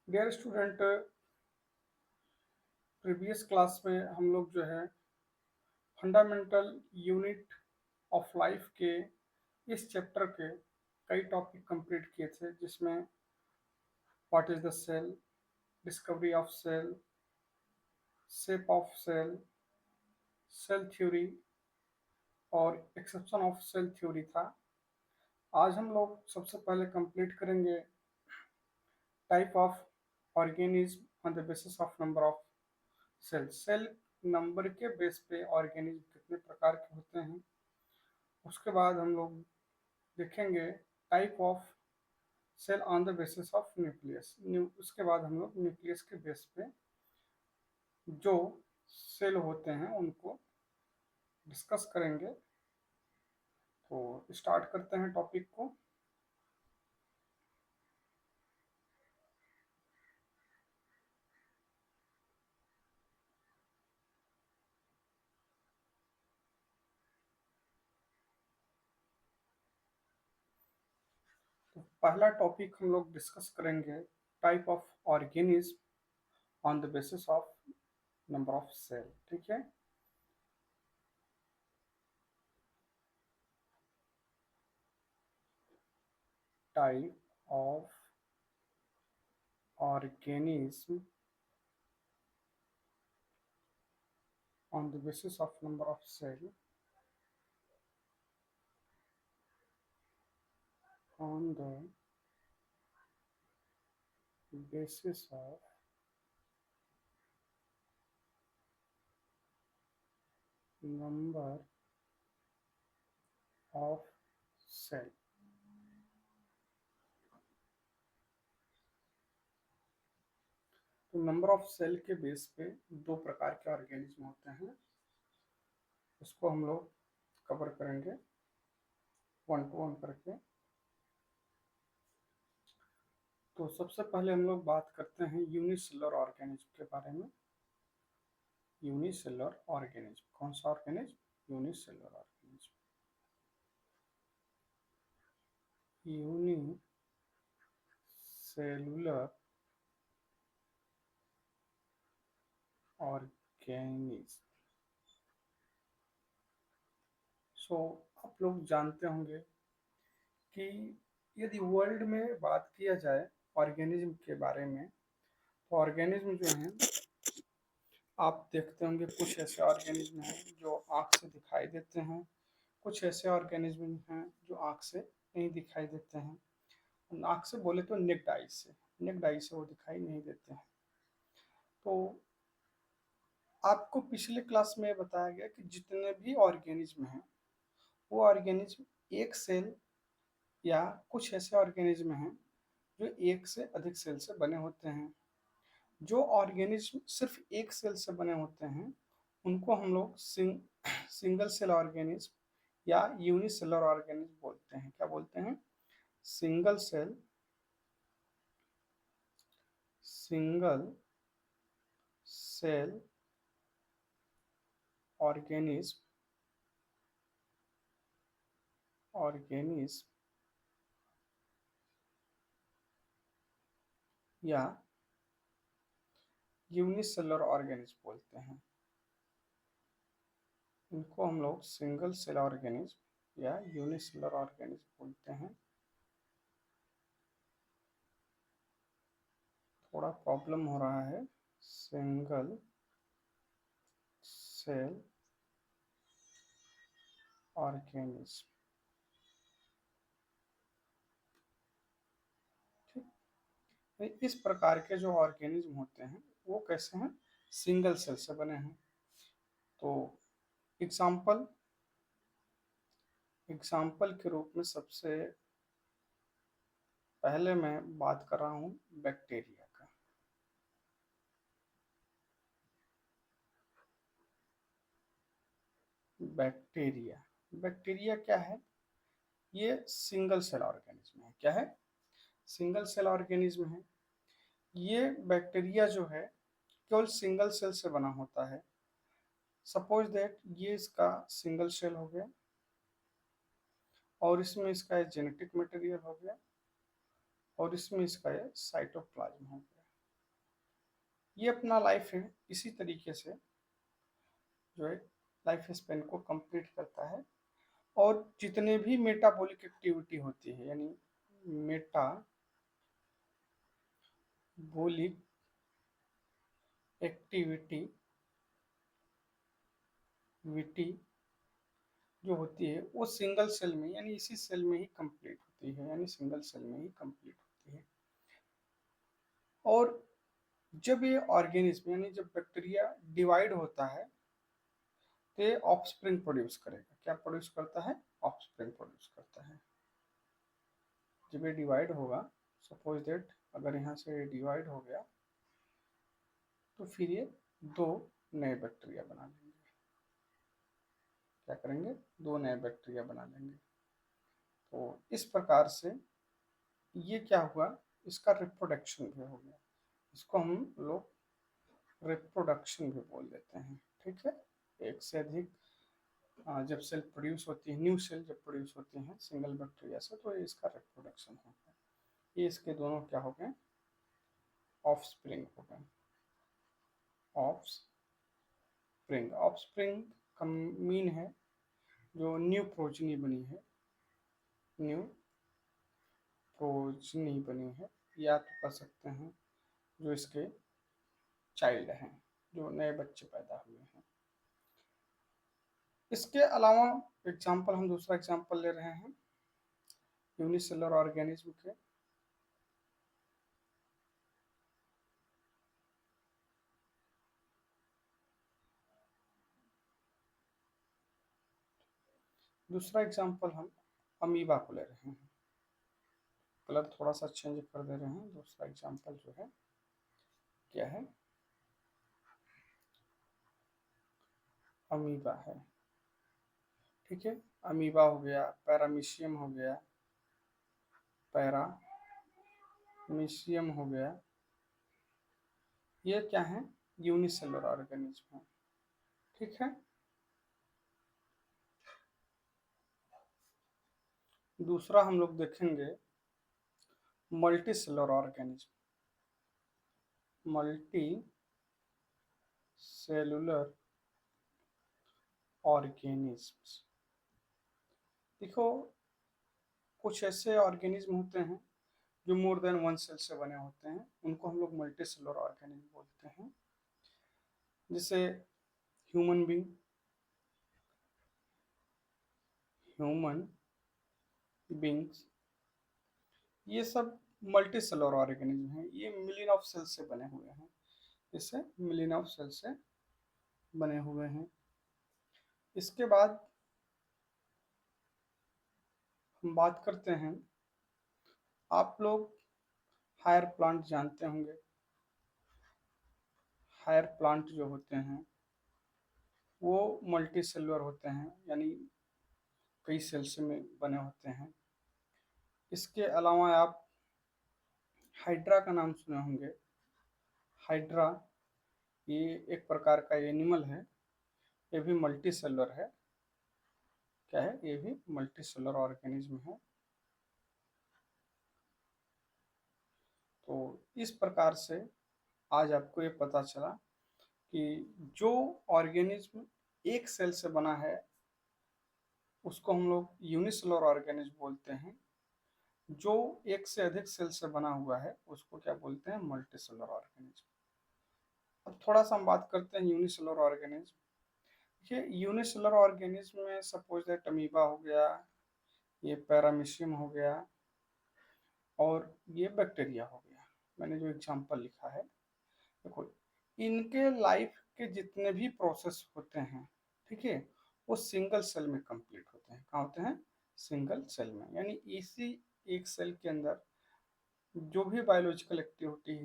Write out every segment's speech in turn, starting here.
Dear student, previous class में हम लोग जो है फंडामेंटल यूनिट ऑफ लाइफ के इस चैप्टर के कई टॉपिक कंप्लीट किए थे, जिसमें what is the cell, discovery of cell, shape of cell, cell theory और एक्सेप्शन ऑफ सेल थ्योरी था। आज हम लोग सबसे पहले कंप्लीट करेंगे type of organism on the basis of number of cell. Cell number के बेस पे ऑर्गेनिज्म कितने प्रकार के होते हैं। उसके बाद हम लोग देखेंगे type of cell on the basis of nucleus. उसके बाद हम लोग न्यूक्लियस के बेस पे जो सेल होते हैं उनको डिस्कस करेंगे। तो स्टार्ट करते हैं टॉपिक को। तो पहला टॉपिक हम लोग डिस्कस करेंगे type of organism on the basis of number of cell. ठीक है। Type of organism on the basis of number of cell on the basis of number of cell। तो नंबर ऑफ सेल के base पे दो प्रकार के organism होते हैं, उसको हम लोग कवर करेंगे वन टू वन करके। तो सबसे पहले हम लोग बात करते हैं यूनिसेलुलर ऑर्गेनिज्म के बारे में। यूनिसेलुलर ऑर्गेनिज्म कौन सा organism? Unicellular organism. Unicellular organism. So आप लोग जानते होंगे कि यदि वर्ल्ड में बात किया जाए ऑर्गेनिज्म के बारे में, तो ऑर्गेनिज्म जो हैं आप देखते होंगे कुछ ऐसे ऑर्गेनिज्म हैं जो आँख से दिखाई देते हैं, कुछ ऐसे ऑर्गेनिज्म हैं जो आँख से नहीं दिखाई देते हैं। आँख से बोले तो नेक्ड आई से वो दिखाई नहीं देते हैं। तो आपको पिछले क्लास में बताया गया कि जितने भी ऑर्गेनिज्म हैं वो ऑर्गेनिज्म एक सेल या कुछ ऐसे ऑर्गेनिज्म हैं जो एक से अधिक सेल से बने होते हैं। जो ऑर्गेनिज्म सिर्फ एक सेल से बने होते हैं उनको हम लोग सिंगल सेल ऑर्गेनिज्म या यूनिसेलर ऑर्गेनिज्म बोलते हैं। क्या बोलते हैं? सिंगल सेल ऑर्गेनिज्म ऑर्गेनिज्म या यूनिसेलर ऑर्गेनिज्म बोलते हैं। इनको हम लोग सिंगल सेल ऑर्गेनिज्म या यूनिसेलर ऑर्गेनिज्म बोलते हैं। थोड़ा प्रॉब्लम हो रहा है। Single cell organism. ठीक, इस प्रकार के जो ऑर्गेनिज्म होते हैं वो कैसे हैं? सिंगल सेल से बने हैं। तो एग्जाम्पल एग्जाम्पल के रूप में सबसे पहले मैं बात कर रहा हूँ बैक्टीरिया का। बैक्टीरिया क्या है? ये सिंगल सेल ऑर्गेनिज्म है। क्या है? सिंगल सेल ऑर्गेनिज्म है। ये बैक्टीरिया जो है केवल सिंगल सेल से बना होता है। सपोज दैट ये इसका सिंगल सेल हो गया और इसमें इसका जेनेटिक मटेरियल हो गया और इसमें इसका साइटोप्लाज्म हो गया। ये अपना लाइफ है इसी तरीके से जो है लाइफ स्पेन को कंप्लीट करता है। और जितने भी मेटाबॉलिक एक्टिविटी होती है, यानी मेटाबॉलिक एक्टिविटी विटी जो होती है वो सिंगल सेल में यानी इसी सेल में ही कंप्लीट होती है, यानी सिंगल सेल में ही कंप्लीट होती है। और जब ये ऑर्गेनिज्म यानी जब बैक्टीरिया डिवाइड होता है तो ये ऑफस्प्रिंग प्रोड्यूस करेगा। क्या प्रोड्यूस करता है? ऑफस्प्रिंग प्रोड्यूस करता है। जब ये डिवाइड होगा, सपोज दैट अगर यहाँ से डिवाइड हो गया तो फिर ये दो नए बैक्टीरिया बना लेंगे। क्या करेंगे? दो नए बैक्टीरिया बना लेंगे। तो इस प्रकार से ये क्या हुआ, इसका रिप्रोडक्शन भी हो गया। इसको हम लोग रिप्रोडक्शन भी बोल देते हैं। ठीक है, एक से अधिक जब सेल प्रोड्यूस होती है, न्यू सेल जब प्रोड्यूस होती हैं सिंगल बैक्टीरिया से, तो इसका रिप्रोडक्शन हो गया। ये इसके दोनों क्या हो गए? ऑफस्प्रिंग हो गए। ऑफस्प्रिंग, ऑफस्प्रिंग का मीन है जो न्यू प्रोजनी बनी है, न्यू प्रोजनी बनी है, या तो कह सकते हैं जो इसके चाइल्ड हैं, जो नए बच्चे पैदा हुए हैं। इसके अलावा एग्जाम्पल, हम दूसरा एग्जाम्पल ले रहे हैं यूनिसेलुलर ऑर्गेनिज्म के। दूसरा एग्जाम्पल हम अमीबा को ले रहे हैं। कलर थोड़ा सा चेंज कर दे रहे हैं। दूसरा एग्जाम्पल जो है क्या है? अमीबा है। ठीक है, अमीबा हो गया, पैरामीशियम हो गया, पैरामीशियम हो गया, ये क्या है? यूनिसेलुलर ऑर्गेनिज्म है। ठीक है, दूसरा हम लोग देखेंगे multi cellular organism. Multi cellular organism, देखो कुछ ऐसे ऑर्गेनिज्म होते हैं जो मोर देन वन सेल से बने होते हैं, उनको हम लोग मल्टी सेलुलर ऑर्गेनिज्म बोलते हैं। जैसे ह्यूमन बींग, ह्यूमन बींग्स, ये सब मल्टी सेलुलर ऑर्गेनिज्म हैं। ये मिलियन ऑफ सेल से बने हुए हैं, इससे मिलियन ऑफ सेल से बने हुए हैं। इसके बाद हम बात करते हैं, आप लोग हायर प्लांट जानते होंगे। हायर प्लांट जो होते हैं वो मल्टी सेलुलर होते हैं, यानी कई सेल्स में बने होते हैं। इसके अलावा आप हाइड्रा का नाम सुने होंगे। हाइड्रा ये एक प्रकार का एनिमल है, ये भी मल्टी सेलुलर है। क्या है? ये भी मल्टी सेलुलर ऑर्गेनिज्म है। तो इस प्रकार से आज आपको ये पता चला कि जो ऑर्गेनिज्म एक सेल से बना है उसको हम लोग यूनिसेलुलर ऑर्गेनिज्म बोलते हैं। जो एक से अधिक सेल से बना हुआ है उसको क्या बोलते हैं? Multi cellular organism. अब थोड़ा सा हम बात करते हैं यूनिसेलुलर ऑर्गेनिज्म। देखिए, यूनिसेलुलर ऑर्गेनिज्म में सपोज दैट अमीबा हो गया, ये पैरामीशियम हो गया, और ये बैक्टीरिया हो गया। मैंने जो एग्जांपल लिखा है, देखो इनके लाइफ के जितने भी प्रोसेस होते हैं, ठीक है, वो सिंगल सेल में कंप्लीट होते हैं। कहाँ होते हैं? सिंगल सेल में, यानी इसी एक सेल के अंदर जो भी बायोलॉजिकल एक्टिविटी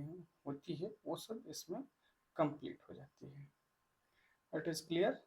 होती है वो सब इसमें कंप्लीट हो जाती है। It is clear?